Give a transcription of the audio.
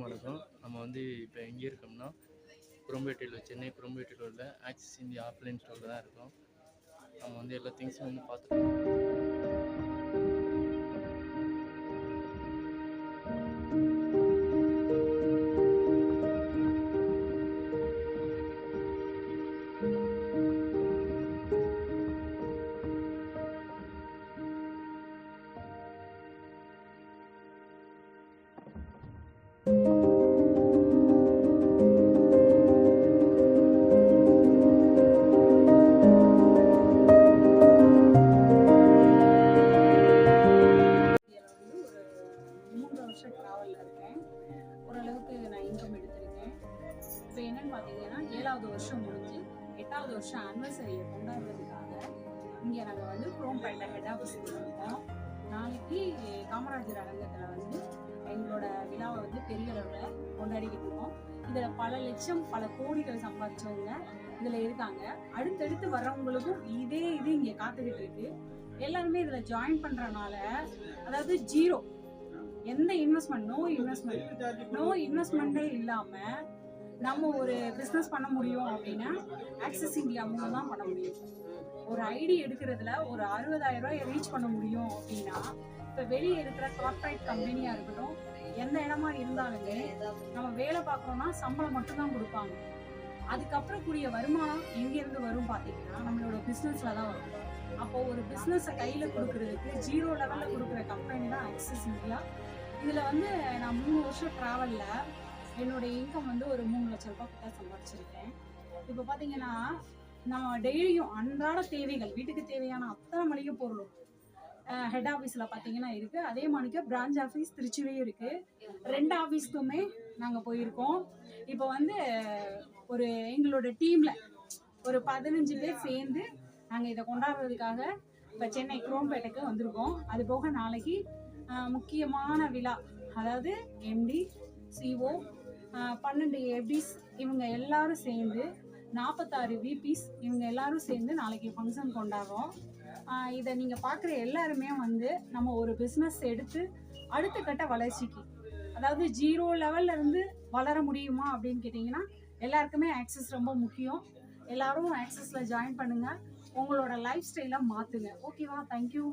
அனைவருக்கும் வணக்கம். நம்ம வந்து இப்போ எங்கே இருக்கோம்னா குரோம்பேட்டையில், சென்னை குரோம்பேட்டையில் உள்ள ஆக்சிஸ் இந்தியா ஆஃப்லைன் ஸ்டோரில் தான் இருக்கோம். நம்ம வந்து எல்லா திங்ஸும் வந்து பார்த்துருக்கோம். ஓரளவுக்கு நான் இன்கம் எடுத்திருக்கேன். இப்போ என்னன்னு பார்த்தீங்கன்னா 7வது வருஷம் முடிஞ்சு 8வது வருஷம் ஆனிவர்சரியை கொண்டாடுறதுக்காக இங்கே நாங்கள் வந்து குரோம்பேட்டை ஹெட் ஆஃபீஸில் இருக்கோம். நாளைக்கு காமராஜர் அரங்கத்தில் வந்து எங்களோட விழாவை வந்து பெரிய அளவில் கொண்டாடிக்கிட்டு இருக்கோம். இதில் பல லட்சம் பல கோடிகள் சம்பாதிச்சவங்க இதில் இருக்காங்க. அடுத்தடுத்து வர்றவங்களுக்கும் இது இங்கே காத்துக்கிட்டு இருக்கு. எல்லாருமே இதில் ஜாயின் பண்ணுறனால, அதாவது ஜீரோ, எந்த இன்வெஸ்ட்மெண்ட், நோ இன்வெஸ்ட்மெண்ட்டே இல்லாமல் நம்ம ஒரு பிஸ்னஸ் பண்ண முடியும் அப்படின்னா ஆக்சிஸ் இந்தியா மூலம் தான் பண்ண முடியும். ஒரு ஐடி எடுக்கிறதுல ஒரு 60,000 ரூபாய் ரீச் பண்ண முடியும் அப்படின்னா, இப்போ வெளியே இருக்கிற கார்ப்பரேட் கம்பெனியாக இருக்கட்டும், எந்த இடமா இருந்தாலுமே நம்ம வேலை பார்க்குறோம்னா சம்பளம் மட்டும்தான் கொடுப்பாங்க. அதுக்கப்புறம் கூடிய வருமானம் எங்கேருந்து வரும் பார்த்தீங்கன்னா நம்மளோட பிஸ்னஸில் தான் வரும். அப்போது ஒரு பிஸ்னஸை கையில் கொடுக்கறதுக்கு ஜீரோ லெவலில் கொடுக்குற கம்பெனி தான் ஆக்சிஸ் இந்தியா. இதில் வந்து நான் 3 வருஷம் ட்ராவலில் என்னோடய இன்கம் வந்து ஒரு 3 லட்ச ரூபாய் கிட்ட சம்பாதிச்சிருக்கேன். இப்போ பார்த்தீங்கன்னா நான் டெய்லியும் அன்றாட தேவைகள், வீட்டுக்கு தேவையான அத்தனை மளிகை பொருளும் ஹெட் ஆஃபீஸில் பார்த்தீங்கன்னா இருக்குது. அதே மாதிரிக்கு பிரான்ச் ஆஃபீஸ் திருச்சிலையும் இருக்குது. 2 ஆஃபீஸ்க்குமே நாங்கள் போயிருக்கோம். இப்போ வந்து ஒரு எங்களோட டீமில் ஒரு 15 பேர் சேர்ந்து நாங்கள் இதை கொண்டாடுறதுக்காக இப்போ சென்னை குரோம்பேட்டைக்கு வந்திருக்கோம். அது போக நாளைக்கு முக்கியமான விழா, அதாவது எம்டி, சிஓ, 12 எஃப்டிஸ் இவங்க எல்லாரும் சேர்ந்து 46 விபிஸ் இவங்க எல்லாரும் சேர்ந்து நாளைக்கு ஃபங்க்ஷன் கொண்டாடுறோம். இதை நீங்கள் பார்க்குற எல்லாருமே வந்து நம்ம ஒரு பிஸ்னஸ் எடுத்து அடுத்த கட்ட வளர்ச்சிக்கு, அதாவது ஜீரோ லெவல்ல இருந்து வளர முடியுமா அப்படின்னு கேட்டிங்கன்னா எல்லாருக்குமே ஆக்சஸ் ரொம்ப முக்கியம். எல்லாரும் ஆக்சஸில் ஜாயின் பண்ணுங்கள், உங்களோட லைஃப் ஸ்டைலை மாற்றுங்க. ஓகேவா? தேங்க்யூ.